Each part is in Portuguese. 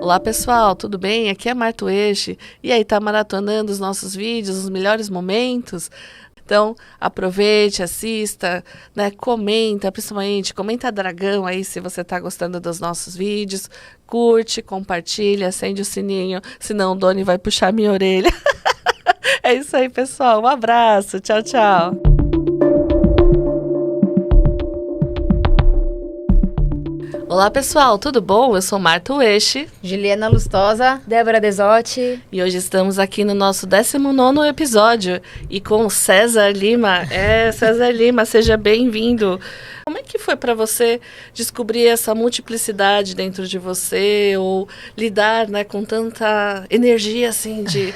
Olá pessoal, tudo bem? Aqui é Marta Ueshi. E aí, tá maratonando os nossos vídeos, os melhores momentos? Então, aproveite, assista, né? Comenta, principalmente, comenta Dragão aí se você tá gostando dos nossos vídeos. Curte, compartilha, acende o sininho, senão o Doni vai puxar minha orelha. É isso aí, pessoal. Um abraço. Tchau, tchau. Olá pessoal, tudo bom? Eu sou Marta Ueshi, Juliana Lustosa, Débora Desotti. E hoje estamos aqui no nosso 19º episódio e com César Lima. César Lima, seja bem-vindo. Como é que foi para você descobrir essa multiplicidade dentro de você ou lidar, né, com tanta energia assim de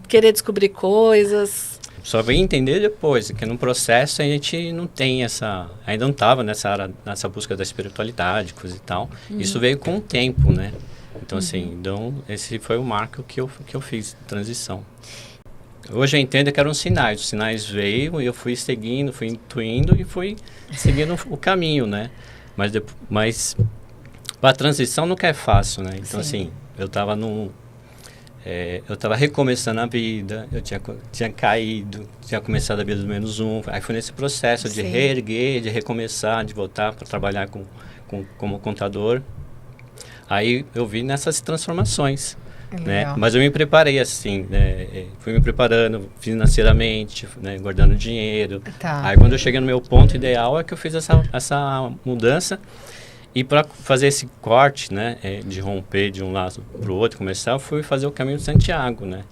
querer descobrir coisas? Só vem entender depois, que no processo a gente não tem ainda não estava nessa busca da espiritualidade, coisa e tal. Isso veio com o tempo, né? Então, assim, esse foi o marco que eu fiz, transição. Hoje eu entendo que eram sinais. Os sinais veio e eu fui seguindo, fui intuindo e fui seguindo o caminho, né? Mas a transição nunca é fácil, né? Então, assim, eu estava recomeçando a vida, eu tinha caído, tinha começado a vida do -1. Aí foi nesse processo de reerguer, de recomeçar, de voltar para trabalhar como contador. Aí eu vi nessas transformações, né? Mas eu me preparei assim, né? Fui me preparando financeiramente, né? Guardando dinheiro. Tá. Aí quando eu cheguei no meu ponto ideal é que eu fiz essa mudança. E para fazer esse corte, né, de romper de um lado para o outro, começar, eu fui fazer o caminho de Santiago, né?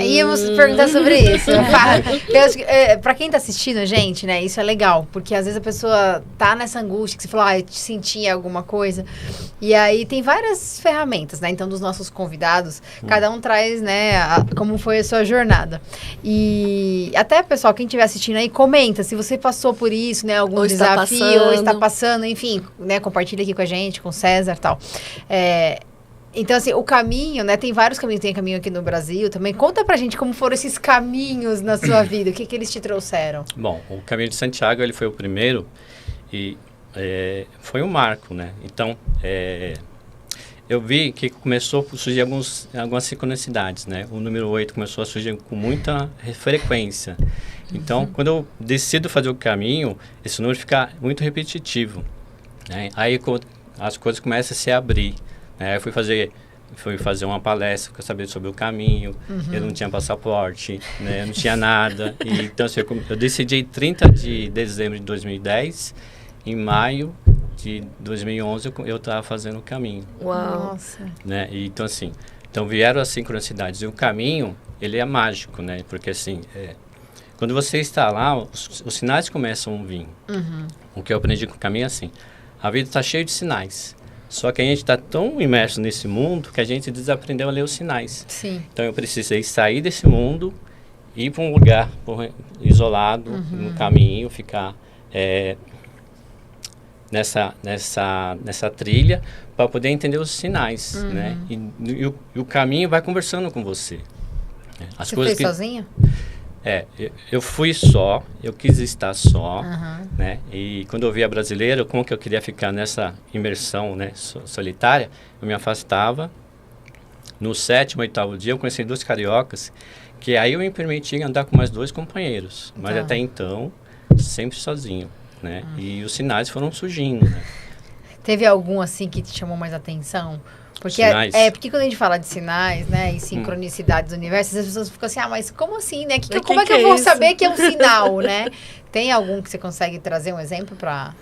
Íamos perguntar sobre isso. Para quem tá assistindo, gente, né, isso é legal, porque às vezes a pessoa tá nessa angústia, que você falou, eu sentia alguma coisa, e aí tem várias ferramentas, né, então dos nossos convidados, cada um traz, né, como foi a sua jornada. E até, pessoal, quem estiver assistindo aí, comenta se você passou por isso, né, algum desafio, ou está passando, enfim, né, compartilha aqui com a gente, com o César e tal. Então, assim, o caminho, né? Tem vários caminhos. Tem caminho aqui no Brasil também. Conta pra gente como foram esses caminhos na sua vida. O que eles te trouxeram? Bom, o caminho de Santiago, ele foi o primeiro e foi um marco, né? Então, eu vi que começou a surgir algumas sincronicidades, né? O número 8 começou a surgir com muita frequência. Então, quando eu decido fazer o caminho, esse número fica muito repetitivo. Aí as coisas começam a se abrir, né? Eu fui fazer uma palestra para saber sobre o caminho. Eu não tinha passaporte, né? Eu não tinha nada. Então, assim, eu decidi 30 de dezembro de 2010, em maio de 2011 eu estava fazendo o caminho. Uau! Nossa! Né? Então, assim, vieram as sincronicidades. E o caminho, ele é mágico, né? Porque, assim, quando você está lá, os sinais começam a vir. O que eu aprendi com o caminho é assim: a vida está cheia de sinais. Só que a gente está tão imerso nesse mundo que a gente desaprendeu a ler os sinais. Sim. Então eu precisei sair desse mundo, ir para um lugar isolado, no caminho, ficar nessa trilha para poder entender os sinais, né? E o caminho vai conversando com você. Você fez sozinho? Eu fui só, eu quis estar só, né? E quando eu via brasileiro, como que eu queria ficar nessa imersão, né, solitária, eu me afastava. No 7º, 8º dia, eu conheci 2 cariocas, que aí eu me permitia andar com mais 2 companheiros. Mas até então, sempre sozinho, né? E os sinais foram surgindo, né? Teve algum, assim, que te chamou mais atenção? Porque porque quando a gente fala de sinais, né, e sincronicidades do universo, as pessoas ficam assim, mas como assim, né? Como é que eu vou saber que é um sinal, né? Tem algum que você consegue trazer um exemplo para...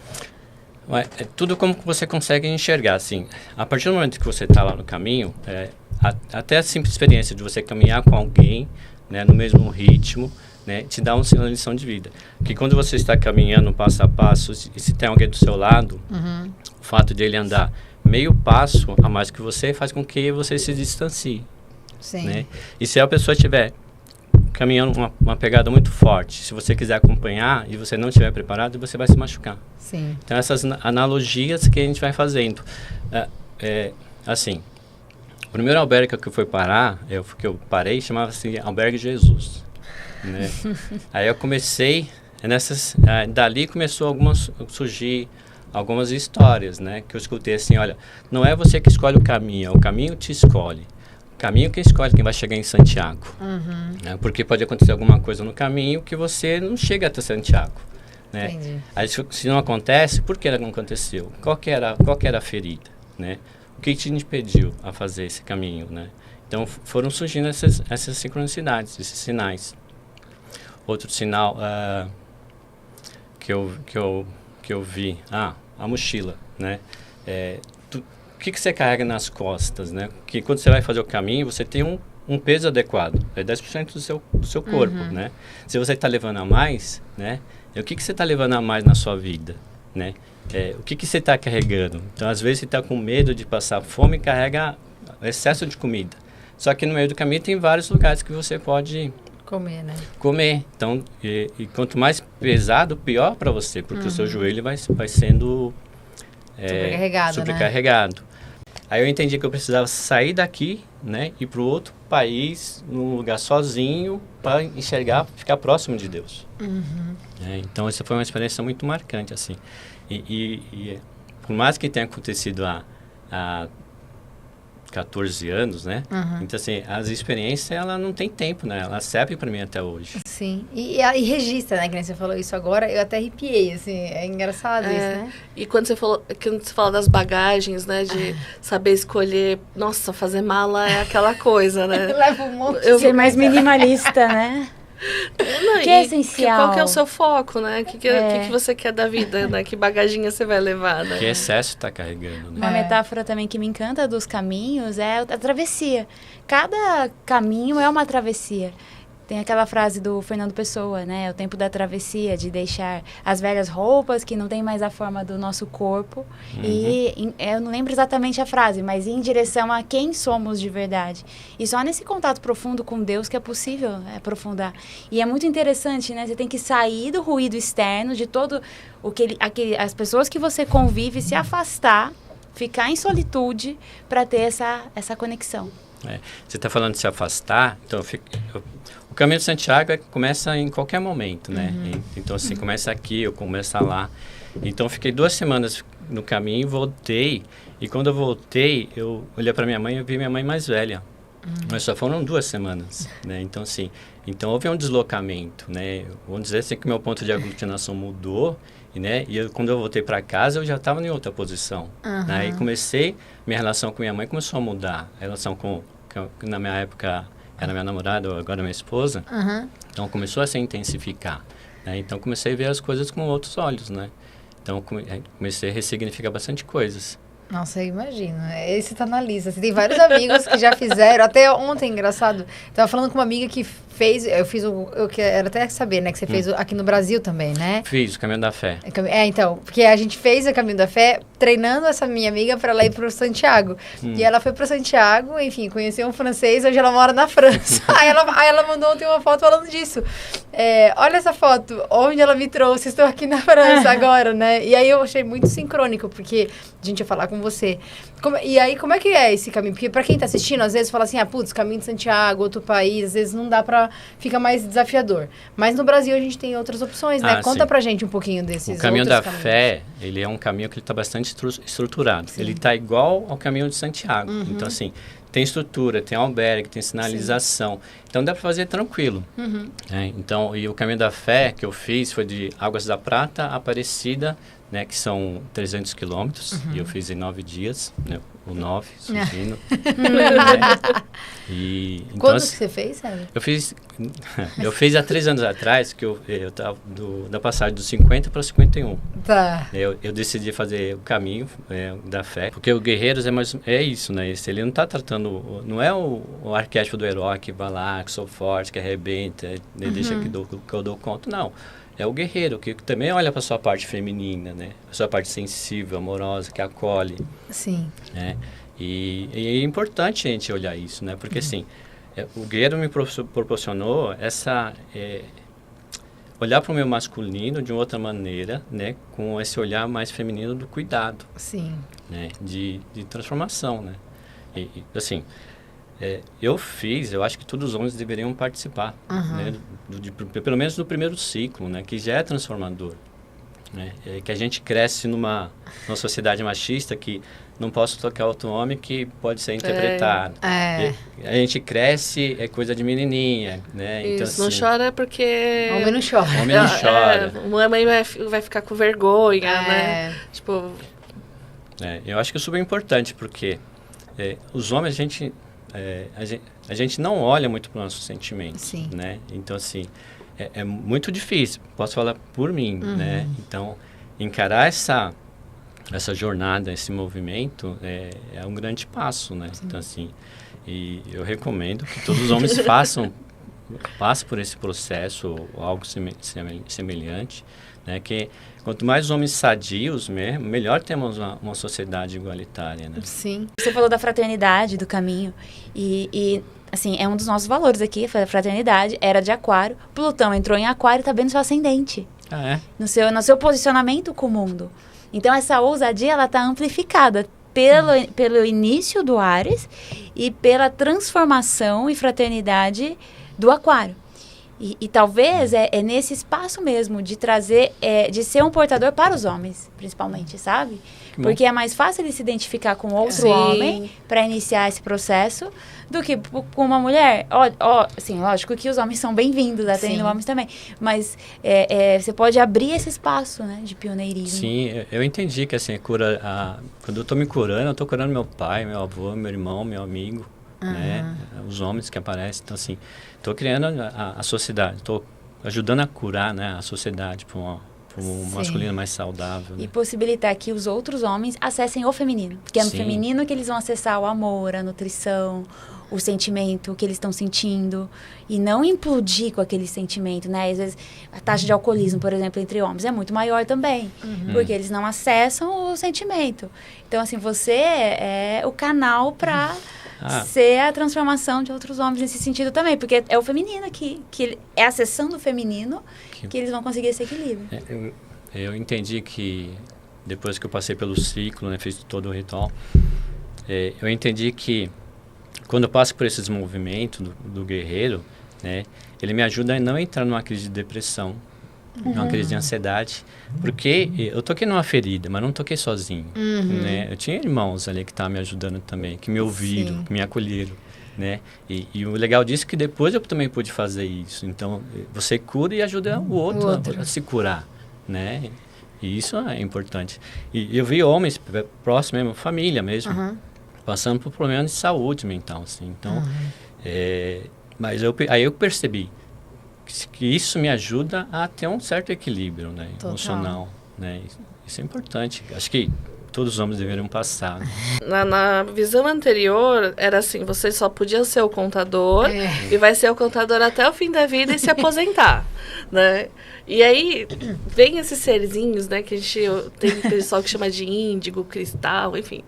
É tudo como você consegue enxergar, assim. A partir do momento que você está lá no caminho, até a simples experiência de você caminhar com alguém, né, no mesmo ritmo, né, te dá uma lição de vida. Porque quando você está caminhando passo a passo, e se tem alguém do seu lado, o fato de ele andar meio passo a mais que você faz com que você se distancie. Sim. Né? E se a pessoa estiver caminhando uma pegada muito forte, se você quiser acompanhar e você não estiver preparado, você vai se machucar. Sim. Então, essas analogias que a gente vai fazendo. Assim, o primeiro albergue que eu fui parar, que eu parei, chamava-se Albergue Jesus. Né? Aí eu comecei, dali começou a surgir algumas histórias, né? Que eu escutei assim, olha, não é você que escolhe o caminho te escolhe. O caminho que escolhe quem vai chegar em Santiago. Né? Porque pode acontecer alguma coisa no caminho que você não chega até Santiago. Né? Entendi. Aí, se não acontece, por que não aconteceu? Qual que era a ferida? Né? O que te impediu a fazer esse caminho? Né? Então, foram surgindo essas sincronicidades, esses sinais. Outro sinal que eu vi, a mochila, né? O que você carrega nas costas, né? Que quando você vai fazer o caminho, você tem um peso adequado, é 10% do seu corpo, né? Se você está levando a mais, né? O que você está levando a mais na sua vida, né? O que você está carregando? Então, às vezes, você está com medo de passar fome e carrega excesso de comida. Só que no meio do caminho tem vários lugares que você pode comer, né? Comer. Então, e quanto mais pesado, pior para você, porque o seu joelho vai sendo sobrecarregado. Né? Aí eu entendi que eu precisava sair daqui, né, ir para o outro país, num lugar sozinho, para enxergar, ficar próximo de Deus. Então, essa foi uma experiência muito marcante, assim. E por mais que tenha acontecido há 14 anos, né? Então, assim, as experiências, ela não tem tempo, né? Ela serve para mim até hoje. Sim. E registra, né? Que nem você falou isso agora, eu até arrepiei, assim. É engraçado isso, né? E quando você fala das bagagens, né? De saber escolher... Nossa, fazer mala é aquela coisa, né? Leva um monte. Ser mais minimalista, né? Não, que é essencial. Qual que é o seu foco, né? O que você quer da vida, né? Que bagaginha você vai levar, né? Que excesso está carregando, né? Uma metáfora também que me encanta dos caminhos é a travessia. Cada caminho é uma travessia. Tem aquela frase do Fernando Pessoa, né? O tempo da travessia, de deixar as velhas roupas que não tem mais a forma do nosso corpo. E eu não lembro exatamente a frase, mas em direção a quem somos de verdade. E só nesse contato profundo com Deus que é possível aprofundar. E é muito interessante, né? Você tem que sair do ruído externo, de todo as pessoas que você convive, se afastar, ficar em solitude para ter essa conexão. Você está falando de se afastar, então o caminho de Santiago começa em qualquer momento, né? Então, assim, começa aqui, eu começo lá. Então, fiquei 2 semanas no caminho, voltei. E quando eu voltei, eu olhei para minha mãe e vi minha mãe mais velha. Mas só foram 2 semanas, né? Então, assim, houve um deslocamento, né? Vamos dizer assim que meu ponto de aglutinação mudou. Né? E quando eu voltei para casa, eu já estava em outra posição. Aí minha relação com minha mãe começou a mudar. A relação que na minha época era minha namorada, agora minha esposa. Então, começou a se intensificar. Né? Então, comecei a ver as coisas com outros olhos, né? Então, comecei a ressignificar bastante coisas. Nossa, eu imagino. Esse tá na lista. Você tem vários amigos que já fizeram. Até ontem, engraçado, tava falando com uma amiga que fez... Eu quero até saber, né? Que você fez aqui no Brasil também, né? Fiz o Caminho da Fé. Então. Porque a gente fez o Caminho da Fé treinando essa minha amiga para ela ir pro Santiago. E ela foi pro Santiago, enfim, conheceu um francês. Hoje ela mora na França. aí ela mandou ontem uma foto falando disso. Olha essa foto. Onde ela me trouxe. Estou aqui na França agora, né? E aí eu achei muito sincrônico, porque a gente ia falar com você. E aí, como é que é esse caminho? Porque pra quem tá assistindo, às vezes fala assim, putz, caminho de Santiago, outro país, às vezes não dá pra... Fica mais desafiador. Mas no Brasil a gente tem outras opções, né? Conta pra gente um pouquinho desses outros caminhos. O Caminho da Fé, ele é um caminho que ele tá bastante estruturado. Sim. Ele tá igual ao Caminho de Santiago. Então, assim, tem estrutura, tem albergue, tem sinalização. Sim. Então, dá pra fazer tranquilo. Então, e o Caminho da Fé que eu fiz foi de Águas da Prata, Aparecida, né, que são 300 quilômetros, e eu fiz em 9 dias, né, o 9, surgindo. Então, quando que você fez, Sérgio? Eu fiz há 3 anos atrás, que eu estava da passagem dos 50 para 51. Tá. Eu decidi fazer o caminho da fé, porque o Guerreiros é isso, né? Ele não está tratando, não é o arquétipo do herói que vai lá, que sou forte, que arrebenta, deixa que eu dou conta, não. É o guerreiro, que também olha para a sua parte feminina, né? A sua parte sensível, amorosa, que acolhe. Sim. Né? E é importante a gente olhar isso, né? Porque, assim, o guerreiro me proporcionou olhar para o meu masculino de outra maneira, né? Com esse olhar mais feminino do cuidado. Sim. Né? De transformação, né? Assim... eu acho que todos os homens deveriam participar, né, pelo menos do primeiro ciclo, né, que já é transformador. né? É que a gente cresce numa sociedade machista que não posso tocar outro homem que pode ser interpretado. A gente cresce, é coisa de menininha, né? Isso, então, não assim, chora porque... Homem não chora. Homem não chora. Uma mãe vai ficar com vergonha, né? Tipo... eu acho que é super importante, porque os homens, a gente não olha muito para os nossos sentimentos, Sim. né? Então, assim, é muito difícil. Posso falar por mim, né? Então, encarar essa jornada, esse movimento, é um grande passo, né? Sim. Então, assim, e eu recomendo que todos os homens passem por esse processo, ou algo semelhante, né? Que quanto mais homens sadios, melhor temos uma sociedade igualitária, né? Sim. Você falou da fraternidade, do caminho, e assim, é um dos nossos valores aqui, a fraternidade, era de Aquário, Plutão entrou em Aquário e está bem no seu ascendente. No seu posicionamento com o mundo. Então, essa ousadia, ela está amplificada pelo início do Áries e pela transformação e fraternidade do Aquário. E talvez é nesse espaço mesmo de trazer, de ser um portador para os homens, principalmente, sabe? Porque é mais fácil ele se identificar com outro homem para iniciar esse processo do que com uma mulher. Assim, lógico que os homens são bem-vindos, atendendo homens também. Mas você pode abrir esse espaço, né, de pioneirismo. Sim, eu entendi que assim, quando eu estou me curando, eu estou curando meu pai, meu avô, meu irmão, meu amigo. Né? Os homens que aparecem. Então, assim, estou criando a sociedade, estou ajudando a curar, né, a sociedade para um masculino mais saudável. Né? E possibilitar que os outros homens acessem o feminino. Porque é no feminino que eles vão acessar o amor, a nutrição, o sentimento que eles estão sentindo. E não implodir com aquele sentimento, né? Às vezes, a taxa de alcoolismo, por exemplo, entre homens é muito maior também. Porque eles não acessam o sentimento. Então, assim, você é o canal para... ser a transformação de outros homens nesse sentido também, porque é o feminino aqui, que é acessando o feminino que eles vão conseguir esse equilíbrio. Eu entendi que depois que eu passei pelo ciclo, né, fiz todo o ritual, eu entendi que quando eu passo por esses movimentos do guerreiro, né, ele me ajuda a não entrar numa crise de depressão, numa crise de ansiedade, porque eu toquei numa ferida, mas não toquei sozinho, né? Eu tinha irmãos ali que estavam me ajudando também, que me ouviram, que me acolheram, né? E o legal disso é que depois eu também pude fazer isso. Então, você cura e ajuda o outro a se curar, né? E isso é importante. E eu vi homens próximos mesmo, família mesmo, passando por problemas de saúde mental, assim. Então, mas aí eu percebi que isso me ajuda a ter um certo equilíbrio, né, emocional, né? Isso é importante. Acho que todos os homens deveriam passar. Né? Na visão anterior, era assim, você só podia ser o contador e vai ser o contador até o fim da vida e se aposentar, né? E aí, vem esses serzinhos, né, que a gente tem pessoal que chama de índigo, cristal, enfim,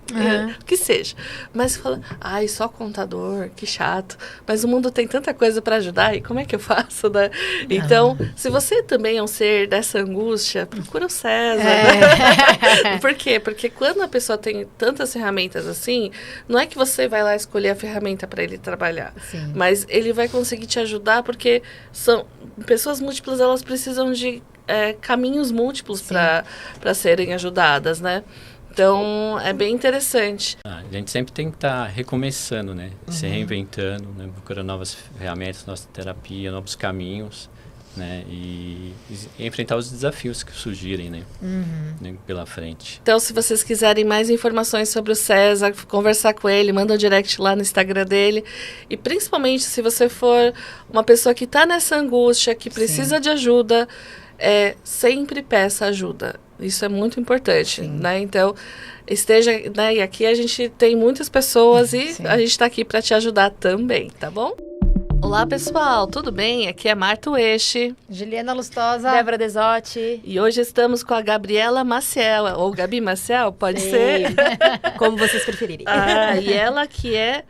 o que seja. Mas fala, só contador, que chato. Mas o mundo tem tanta coisa para ajudar, e como é que eu faço, né? Então, se você também é um ser dessa angústia, procura o César, né? Por quê? Porque quando a pessoa tem tantas ferramentas assim, não é que você vai lá escolher a ferramenta para ele trabalhar, mas ele vai conseguir te ajudar, porque pessoas múltiplas, elas precisam de caminhos múltiplos para serem ajudadas, né? Então, é bem interessante. A gente sempre tem que estar recomeçando, né? Se reinventando, né? Procurando novas ferramentas, nossa terapia, novos caminhos, né? E enfrentar os desafios que surgirem, né? Pela frente. Então, se vocês quiserem mais informações sobre o César, conversar com ele, manda um direct lá no Instagram dele. E principalmente, se você for uma pessoa que está nessa angústia, que precisa de ajuda, sempre peça ajuda. Isso é muito importante, né? Então, esteja... Né? E aqui a gente tem muitas pessoas e a gente está aqui para te ajudar também, tá bom? Olá, pessoal, tudo bem? Aqui é Marta Ueshi, Juliana Lustosa, Débora Desotti. E hoje estamos com a Gabriela Maciel, ou Gabi Maciel, pode ser? Como vocês preferirem. E ela que é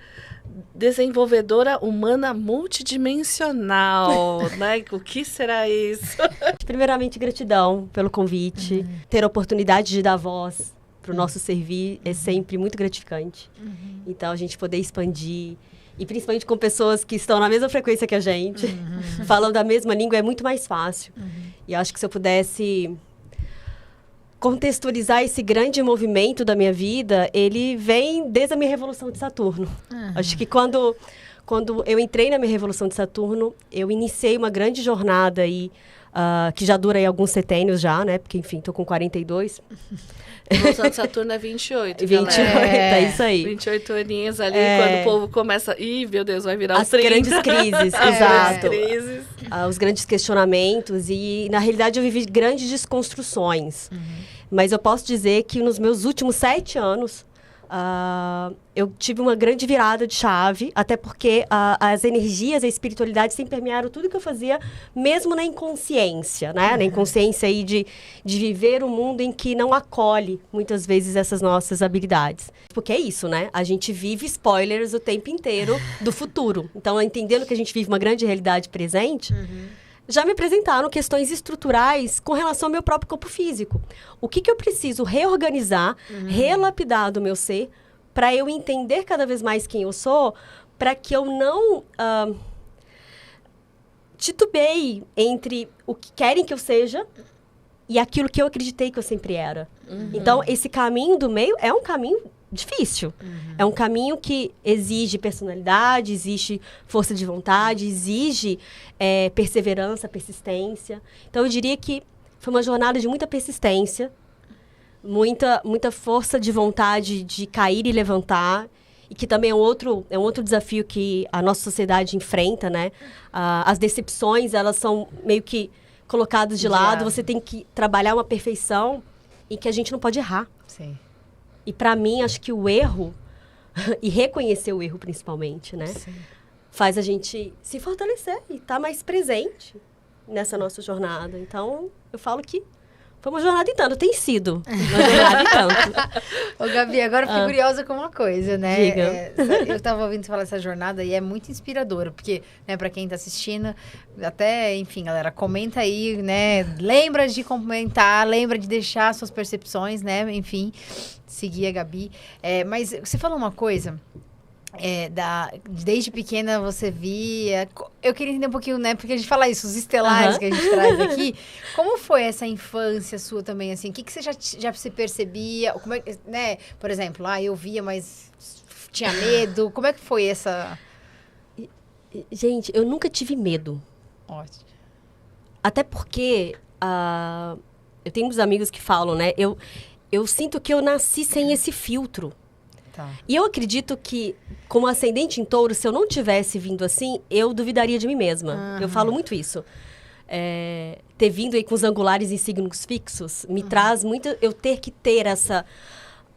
desenvolvedora humana multidimensional, né? O que será isso? Primeiramente, gratidão pelo convite. Ter a oportunidade de dar voz para o nosso servir é sempre muito gratificante. Então, a gente poder expandir, e principalmente com pessoas que estão na mesma frequência que a gente, falando a mesma língua, é muito mais fácil. E eu acho que se eu pudesse contextualizar esse grande movimento da minha vida, ele vem desde a minha Revolução de Saturno. Acho que quando eu entrei na minha Revolução de Saturno, eu iniciei uma grande jornada aí, que já dura aí alguns setênios já, né? Porque, enfim, tô com 42. Revolução de Saturno é 28, 28, é isso aí. 28 aninhos ali, quando o povo começa... Ih, meu Deus, vai virar as grandes crises, exato. Crises. Os grandes questionamentos. E, na realidade, eu vivi grandes desconstruções. Mas eu posso dizer que nos meus últimos 7 anos, eu tive uma grande virada de chave, até porque as energias, a espiritualidade sempre permearam tudo que eu fazia, mesmo na inconsciência, né? Na inconsciência aí de viver um mundo em que não acolhe, muitas vezes, essas nossas habilidades. Porque é isso, né? A gente vive spoilers o tempo inteiro do futuro. Então, entendendo que a gente vive uma grande realidade presente... Já me apresentaram questões estruturais com relação ao meu próprio corpo físico. O que eu preciso reorganizar, relapidar do meu ser, para eu entender cada vez mais quem eu sou, para que eu não titubeie entre o que querem que eu seja e aquilo que eu acreditei que eu sempre era. Então, esse caminho do meio é um caminho difícil. É um caminho que exige personalidade, exige força de vontade, exige perseverança, persistência. Então, eu diria que foi uma jornada de muita persistência, muita força de vontade de cair e levantar, e que também é um outro desafio que a nossa sociedade enfrenta, né? As decepções, elas são meio que colocadas de lado. Você tem que trabalhar uma perfeição e que a gente não pode errar. Sim. E para mim, acho que o erro, e reconhecer o erro principalmente, né? Sim. Faz a gente se fortalecer e estar mais presente nessa nossa jornada. Então, eu falo que foi uma jornada e tanto, tem sido uma jornada e tanto. Ô, Gabi, agora eu fiquei curiosa com uma coisa, né? Diga. Eu estava ouvindo você falar dessa jornada e é muito inspiradora, porque, né, para quem está assistindo, até, enfim, galera, comenta aí, né? Lembra de comentar, lembra de deixar suas percepções, né? Enfim, seguir a Gabi. Mas você falou uma coisa... desde pequena você via... Eu queria entender um pouquinho, né? Porque a gente fala isso, os estelares que a gente traz aqui. Como foi essa infância sua também, assim? O que você já se percebia? Como é, né? Por exemplo, eu via, mas tinha medo. Como é que foi essa... Gente, eu nunca tive medo. Ótimo. Até porque eu tenho uns amigos que falam, né? Eu sinto que eu nasci sem esse filtro. Tá. E eu acredito que, como ascendente em touro, se eu não tivesse vindo assim, eu duvidaria de mim mesma. Eu falo muito isso. Ter vindo aí com os angulares em signos fixos me traz muito... Eu ter que ter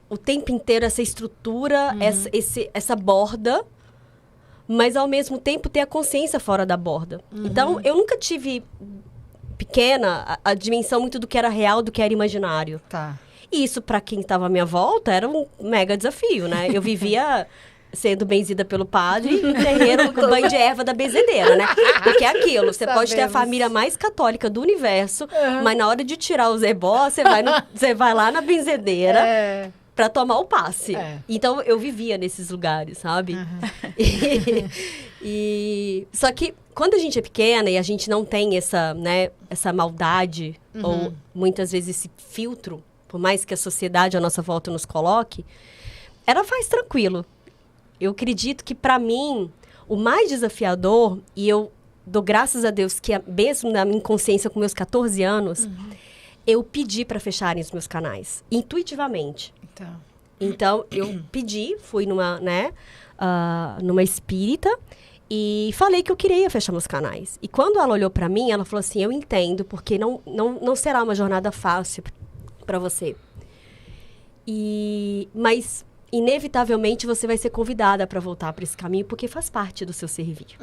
o tempo inteiro essa estrutura, essa borda, mas ao mesmo tempo ter a consciência fora da borda. Então, eu nunca tive pequena a dimensão muito do que era real, do que era imaginário. Tá. E isso, para quem estava à minha volta, era um mega desafio, né? Eu vivia sendo benzida pelo padre e no terreiro com banho de erva da benzedeira, né? Porque é aquilo, você pode ter a família mais católica do universo, mas na hora de tirar o zebó, você vai lá na benzedeira para tomar o passe. Então, eu vivia nesses lugares, sabe? Só que, quando a gente é pequena e a gente não tem essa maldade, ou muitas vezes esse filtro, por mais que a sociedade à nossa volta nos coloque, ela faz tranquilo. Eu acredito que, para mim, o mais desafiador, e eu dou graças a Deus que, mesmo na minha inconsciência, com meus 14 anos, eu pedi para fecharem os meus canais, intuitivamente. Então, eu pedi, fui numa espírita, e falei que eu queria fechar meus canais. E quando ela olhou para mim, ela falou assim, eu entendo, porque não será uma jornada fácil para você. Mas, inevitavelmente, você vai ser convidada para voltar para esse caminho, porque faz parte do seu servir.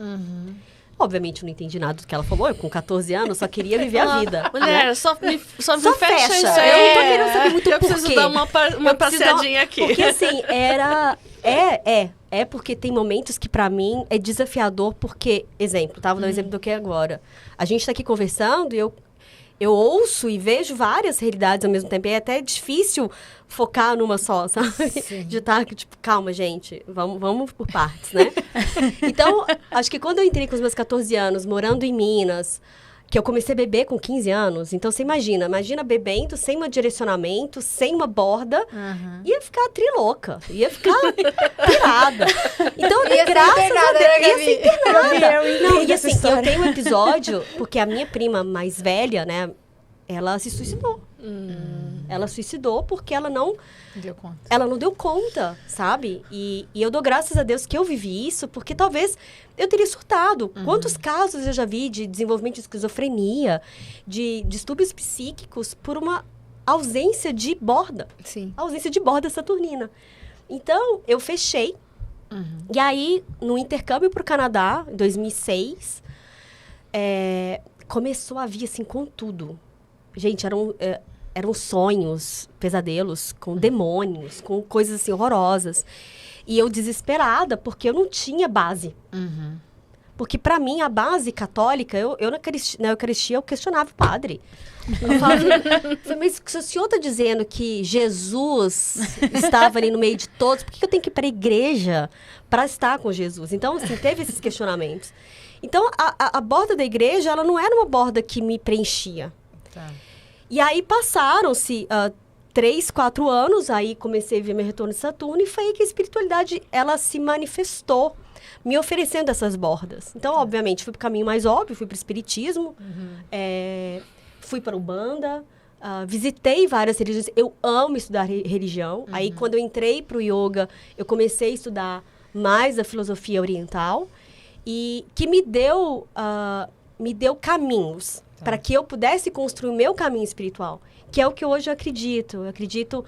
Obviamente, eu não entendi nada do que ela falou. Eu, com 14 anos, só queria viver a vida. Mulher, né? só me fecha isso Eu aí. não tô querendo saber muito eu por preciso quê. dar uma passeadinha aqui. Porque, assim, porque tem momentos que, pra mim, é desafiador, porque, exemplo, vou dar um exemplo do que é agora. A gente tá aqui conversando e eu ouço e vejo várias realidades ao mesmo tempo. E é até difícil focar numa só, sabe? Sim. De estar, tipo, calma, gente, vamos por partes, né? Então, acho que quando eu entrei com os meus 14 anos, morando em Minas, que eu comecei a beber com 15 anos. Então, você imagina bebendo, sem um direcionamento, sem uma borda, ia ficar trilouca, ia ficar pirada. Então, graças a Deus, ia ser internada. Não, e assim, eu tenho um episódio, porque a minha prima mais velha, né, ela se suicidou. Ela suicidou porque ela não deu conta, sabe? E eu dou graças a Deus que eu vivi isso, porque talvez eu teria surtado. Quantos casos eu já vi de desenvolvimento de esquizofrenia, de distúrbios psíquicos por uma ausência de borda. Sim. Ausência de borda saturnina. Então, eu fechei. E aí, no intercâmbio para o Canadá, em 2006, começou a vir, assim, com tudo. Gente, eram sonhos, pesadelos, com demônios, com coisas, assim, horrorosas. E eu desesperada, porque eu não tinha base. Porque, para mim, a base católica, na Eucaristia, eu questionava o padre. Eu falava, mas se o senhor está dizendo que Jesus estava ali no meio de todos, por que eu tenho que ir para a igreja para estar com Jesus? Então, assim, teve esses questionamentos. Então, a borda da igreja, ela não era uma borda que me preenchia. Tá. E aí, passaram-se 3, 4 anos, aí comecei a ver meu retorno de Saturno, e foi aí que a espiritualidade, ela se manifestou, me oferecendo essas bordas. Então, obviamente, fui para o caminho mais óbvio, fui para o espiritismo, fui para o Umbanda, visitei várias religiões. Eu amo estudar religião. Aí, quando eu entrei para o yoga, eu comecei a estudar mais a filosofia oriental, e que me deu caminhos para que eu pudesse construir o meu caminho espiritual, que é o que hoje eu acredito. Eu acredito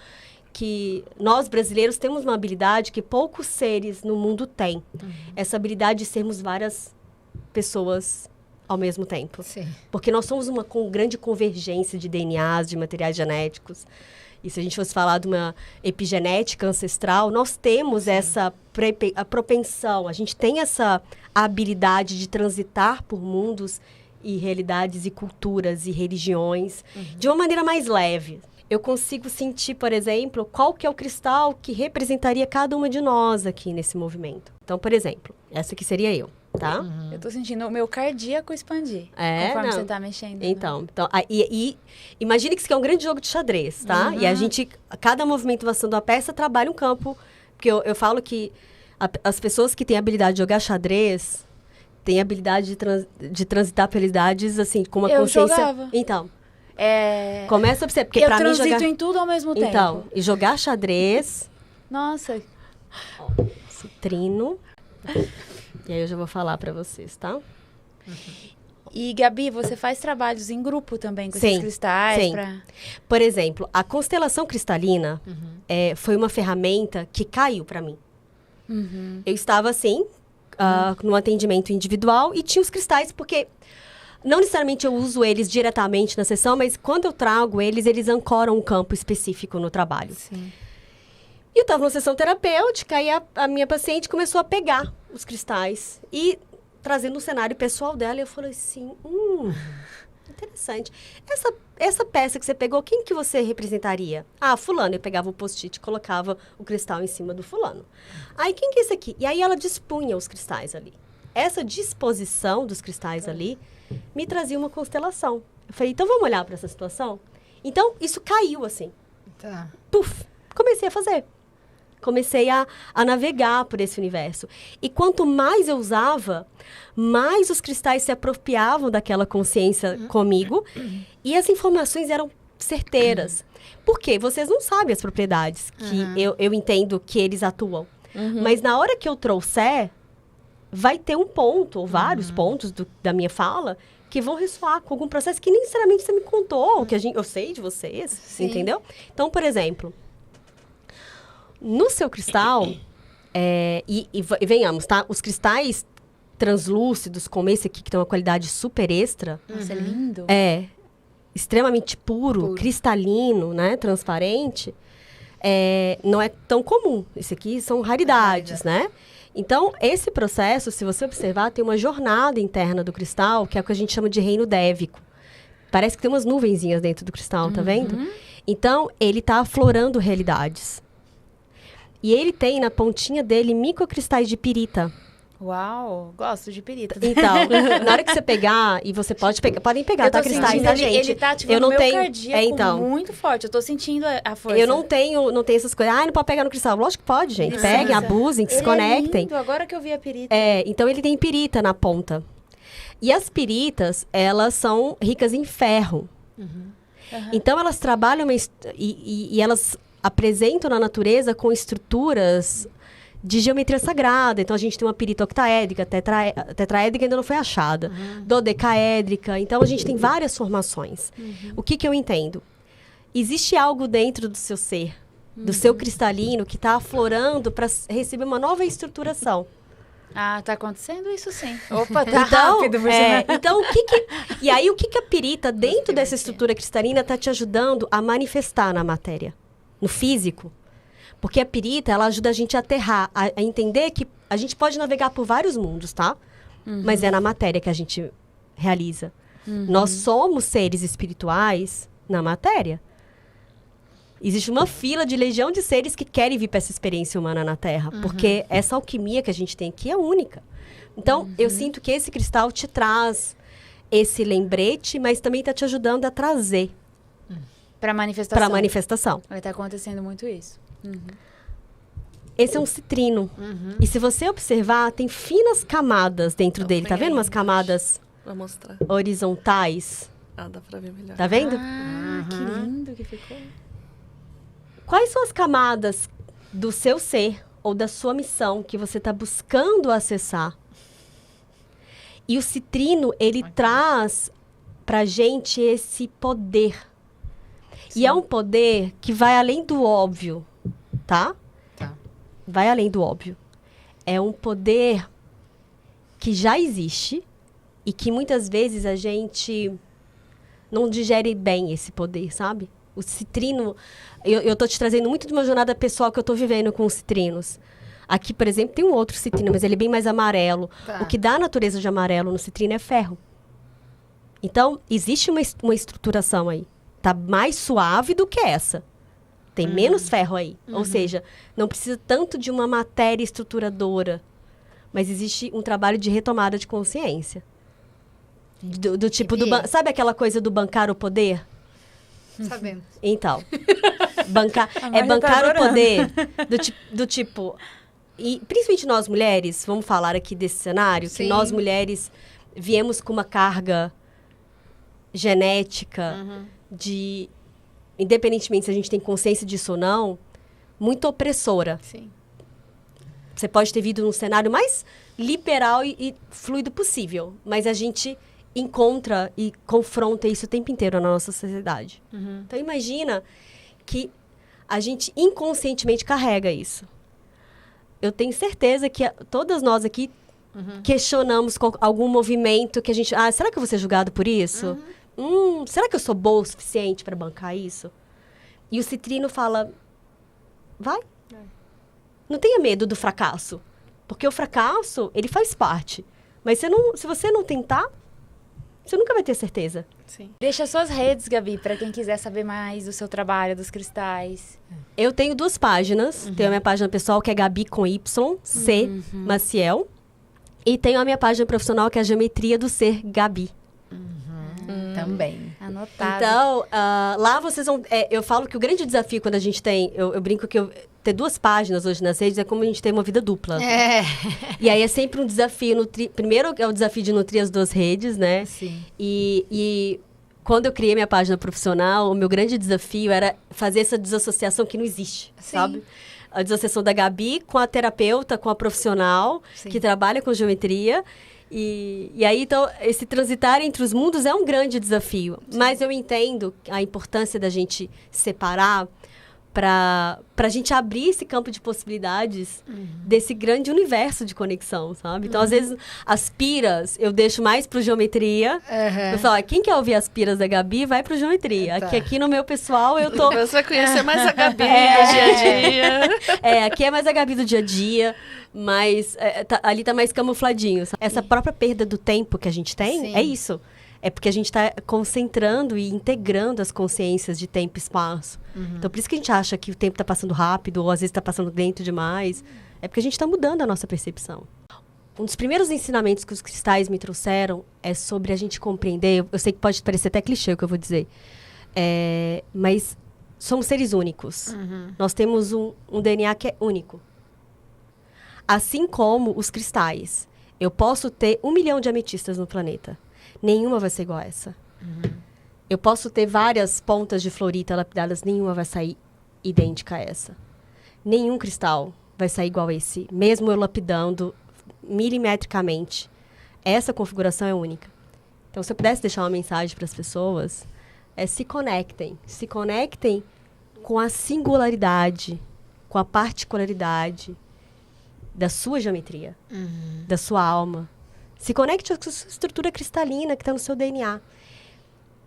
que nós, brasileiros, temos uma habilidade que poucos seres no mundo têm. Essa habilidade de sermos várias pessoas ao mesmo tempo. Sim. Porque nós somos uma grande convergência de DNAs, de materiais genéticos. E se a gente fosse falar de uma epigenética ancestral, nós temos essa a propensão, a gente tem essa habilidade de transitar por mundos e realidades e culturas e religiões de uma maneira mais leve. Eu consigo sentir, por exemplo, qual que é o cristal que representaria cada uma de nós aqui nesse movimento. Então, por exemplo, essa aqui seria eu, tá? Eu tô sentindo o meu cardíaco expandir. Conforme você tá mexendo. Então imagine que isso aqui é um grande jogo de xadrez, tá? E a gente, cada movimentação da peça trabalha um campo. Porque eu falo que as pessoas que têm a habilidade de jogar xadrez têm a habilidade de transitar pelas assim, com uma consciência. Jogava. Então. Começa a perceber, porque pra mim eu transito em tudo ao mesmo tempo. Então, e jogar xadrez. Nossa. Esse trino. E aí eu já vou falar pra vocês, tá? E, Gabi, você faz trabalhos em grupo também com esses cristais? Sim. Por exemplo, a constelação cristalina foi uma ferramenta que caiu pra mim. Eu estava assim, num atendimento individual, e tinha os cristais, porque não necessariamente eu uso eles diretamente na sessão, mas quando eu trago eles ancoram um campo específico no trabalho. Sim. E eu estava numa sessão terapêutica, e a minha paciente começou a pegar os cristais e trazendo um cenário pessoal dela, eu falei assim, interessante. Essa peça que você pegou, quem que você representaria? Ah, fulano. Eu pegava o post-it e colocava o cristal em cima do fulano. Aí, quem que é esse aqui? E aí, ela dispunha os cristais ali. Essa disposição dos cristais ali me trazia uma constelação. Eu falei, então vamos olhar para essa situação? Então, isso caiu assim. Tá. Puf! Comecei a fazer. Comecei a navegar por esse universo. E quanto mais eu usava, mais os cristais se apropriavam daquela consciência comigo. E as informações eram certeiras. Por quê? Vocês não sabem as propriedades que eu entendo que eles atuam. Mas na hora que eu trouxer, vai ter um ponto, ou vários pontos da minha fala, que vão ressoar com algum processo que nem necessariamente você me contou, ou que eu sei de vocês, entendeu? Então, por exemplo, no seu cristal, e venhamos, tá? Os cristais translúcidos, como esse aqui, que tem uma qualidade super extra. Nossa, é lindo. Extremamente puro, cristalino, né? Transparente. Não é tão comum. Esse aqui são raridades, né? Então, esse processo, se você observar, tem uma jornada interna do cristal, que é o que a gente chama de reino dévico. Parece que tem umas nuvenzinhas dentro do cristal, tá vendo? Então, ele está aflorando realidades. E ele tem, na pontinha dele, microcristais de pirita. Uau, gosto de pirita. Então, na hora que você pegar, e você podem pegar, tá, cristais, tá, gente? Ele tá ativando o meu cardíaco muito forte. Eu tô sentindo a força. Eu não tenho essas coisas. Não pode pegar no cristal. Lógico que pode, gente. Peguem, abusem, se conectem. É lindo, agora que eu vi a pirita. Então ele tem pirita na ponta. E as piritas, elas são ricas em ferro. Então elas trabalham e elas apresentam na natureza com estruturas de geometria sagrada. Então, a gente tem uma pirita octaédrica, tetraédrica ainda não foi achada, dodecaédrica. Então, a gente tem várias formações. O que eu entendo? Existe algo dentro do seu ser, do seu cristalino, que está aflorando para receber uma nova estruturação. Ah, tá acontecendo isso sim. Opa, tá então, rápido. Então, e aí, o que a pirita, dentro dessa estrutura cristalina, está te ajudando a manifestar na matéria, no físico? Porque a pirita, ela ajuda a gente a aterrar, a entender que a gente pode navegar por vários mundos, tá? Mas é na matéria que a gente realiza. Nós somos seres espirituais na matéria. Existe uma fila de legião de seres que querem vir para essa experiência humana na Terra. Porque essa alquimia que a gente tem aqui é única. Então, eu sinto que esse cristal te traz esse lembrete, mas também está te ajudando a trazer. Para manifestação. Para manifestação. Vai estar acontecendo muito isso. Esse é um citrino. E se você observar, tem finas camadas dentro dele. Tá vendo umas camadas horizontais? Dá pra ver melhor. Tá vendo? Que lindo que ficou. Quais são as camadas do seu ser ou da sua missão que você está buscando acessar? E o citrino, ele traz pra gente esse poder. Sim. E é um poder que vai além do óbvio, tá? Vai além do óbvio. É um poder que já existe e que muitas vezes a gente não digere bem esse poder, sabe? O citrino, eu tô te trazendo muito de uma jornada pessoal que eu tô vivendo com os citrinos. Aqui, por exemplo, tem um outro citrino, mas ele é bem mais amarelo. O que dá a natureza de amarelo no citrino é ferro. Então, existe uma estruturação aí. Tá mais suave do que essa. Tem menos ferro aí. Ou seja, não precisa tanto de uma matéria estruturadora. Mas existe um trabalho de retomada de consciência. Do tipo, sabe aquela coisa do bancar o poder? Sabemos. Então, bancar o poder do tipo... E principalmente nós mulheres, vamos falar aqui desse cenário, que nós mulheres viemos com uma carga genética de... Independentemente se a gente tem consciência disso ou não, muito opressora. Sim. Você pode ter vindo num cenário mais liberal e fluido possível, mas a gente encontra e confronta isso o tempo inteiro na nossa sociedade. Então, imagina que a gente inconscientemente carrega isso. Eu tenho certeza que todas nós aqui questionamos algum movimento que a gente... será que eu vou ser julgado por isso? Será que eu sou boa o suficiente para bancar isso? E o citrino fala, vai. Não tenha medo do fracasso. Porque o fracasso, ele faz parte. Mas se você não tentar, você nunca vai ter certeza. Sim. Deixa suas redes, Gabi, para quem quiser saber mais do seu trabalho, dos cristais. Eu tenho 2 páginas. Tenho a minha página pessoal, que é Gabi com Y, C, Maciel. E tenho a minha página profissional, que é a Geometria do Ser Gabi. Também. Anotado. Então, lá vocês vão... eu falo que o grande desafio quando a gente tem... Eu brinco que ter 2 páginas hoje nas redes é como a gente ter uma vida dupla. E aí é sempre um desafio. Primeiro é o desafio de nutrir as 2 redes, né? Sim. E quando eu criei minha página profissional, o meu grande desafio era fazer essa desassociação que não existe, sabe? A desassociação da Gabi com a terapeuta, com a profissional, que trabalha com geometria. E aí, então, esse transitar entre os mundos é um grande desafio. Mas eu entendo a importância da gente separar para a gente abrir esse campo de possibilidades desse grande universo de conexão, sabe? Então, às vezes, as piras eu deixo mais pro geometria. Eu falo, quem quer ouvir as piras da Gabi, vai pro geometria. Aqui no meu pessoal, eu tô... Você vai conhecer mais a Gabi do dia a dia. Aqui é mais a Gabi do dia a dia, mas ali tá mais camufladinho. Sabe? Essa própria perda do tempo que a gente tem, é isso. É porque a gente está concentrando e integrando as consciências de tempo e espaço. Então, por isso que a gente acha que o tempo está passando rápido, ou às vezes está passando lento demais. É porque a gente está mudando a nossa percepção. Um dos primeiros ensinamentos que os cristais me trouxeram é sobre a gente compreender. Eu sei que pode parecer até clichê o que eu vou dizer. Mas somos seres únicos. Nós temos um DNA que é único. Assim como os cristais. Eu posso ter 1 milhão de ametistas no planeta. Nenhuma vai ser igual a essa. Eu posso ter várias pontas de florita lapidadas. Nenhuma vai sair idêntica a essa. Nenhum cristal vai sair igual a esse. Mesmo eu lapidando milimetricamente. Essa configuração é única. Então, se eu pudesse deixar uma mensagem para as pessoas, se conectem. Se conectem com a singularidade, com a particularidade da sua geometria, da sua alma. Se conecte com a sua estrutura cristalina que está no seu DNA.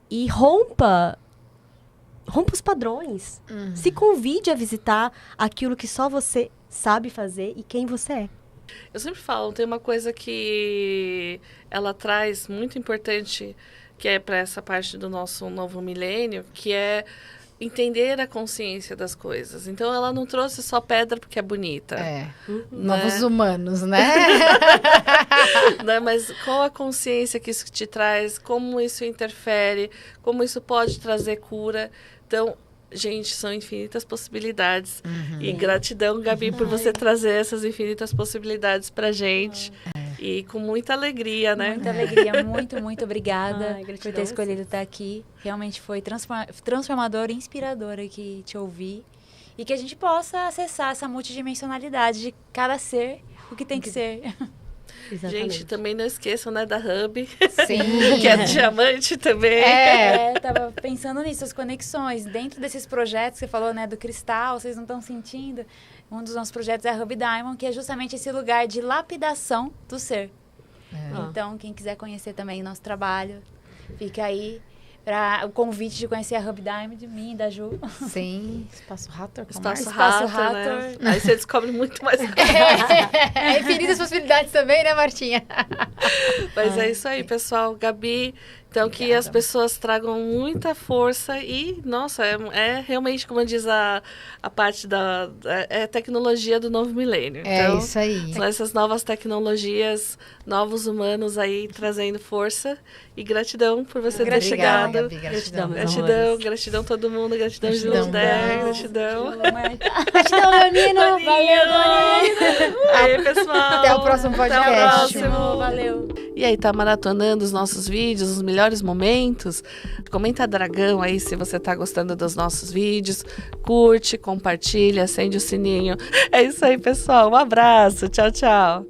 E rompa os padrões. Se convide a visitar aquilo que só você sabe fazer e quem você é. Eu sempre falo, tem uma coisa que ela traz muito importante, que é para essa parte do nosso novo milênio, que é entender a consciência das coisas. Então, ela não trouxe só pedra porque é bonita. Novos humanos, né? Né? Mas qual a consciência que isso te traz, como isso interfere, como isso pode trazer cura. Então, gente, são infinitas possibilidades. E gratidão, Gabi, por você trazer essas infinitas possibilidades pra gente. E com muita alegria, né? Muita alegria, muito obrigada por gratidão, ter escolhido estar aqui. Realmente foi transformador e inspirador aqui te ouvir. E que a gente possa acessar essa multidimensionalidade de cada ser, o que tem que ser. Exatamente. Gente, também não esqueçam, né, da Hub. Sim. Que é diamante também. Tava pensando nisso, as conexões. Dentro desses projetos, você falou, né, do cristal, vocês não estão sentindo. Um dos nossos projetos é a Hub Diamond, que é justamente esse lugar de lapidação do ser. Então, quem quiser conhecer também o nosso trabalho, fica aí para o convite de conhecer a Hub Diamond, de mim e da Ju. Sim. Espaço Hathor. Espaço Hathor, Hathor, né? Aí você descobre muito mais. Infinitas possibilidades também, né, Martinha? Mas é isso aí, pessoal. Gabi, então que as pessoas tragam muita força e, nossa, é realmente, como diz a parte da tecnologia do novo milênio. Então, Isso aí. são essas novas tecnologias, novos humanos aí trazendo força e gratidão por você ter chegado. Gabi, gratidão. Gratidão todo mundo, gratidão Judé, gratidão. Gratidão, Leonino. Valeu, Doni. Aí, pessoal. Até o próximo podcast. Até o próximo. Valeu. E aí, tá maratonando os nossos vídeos, os melhores momentos? Comenta dragão aí se você tá gostando dos nossos vídeos. Curte, compartilha, acende o sininho. É isso aí, pessoal. Um abraço. Tchau, tchau.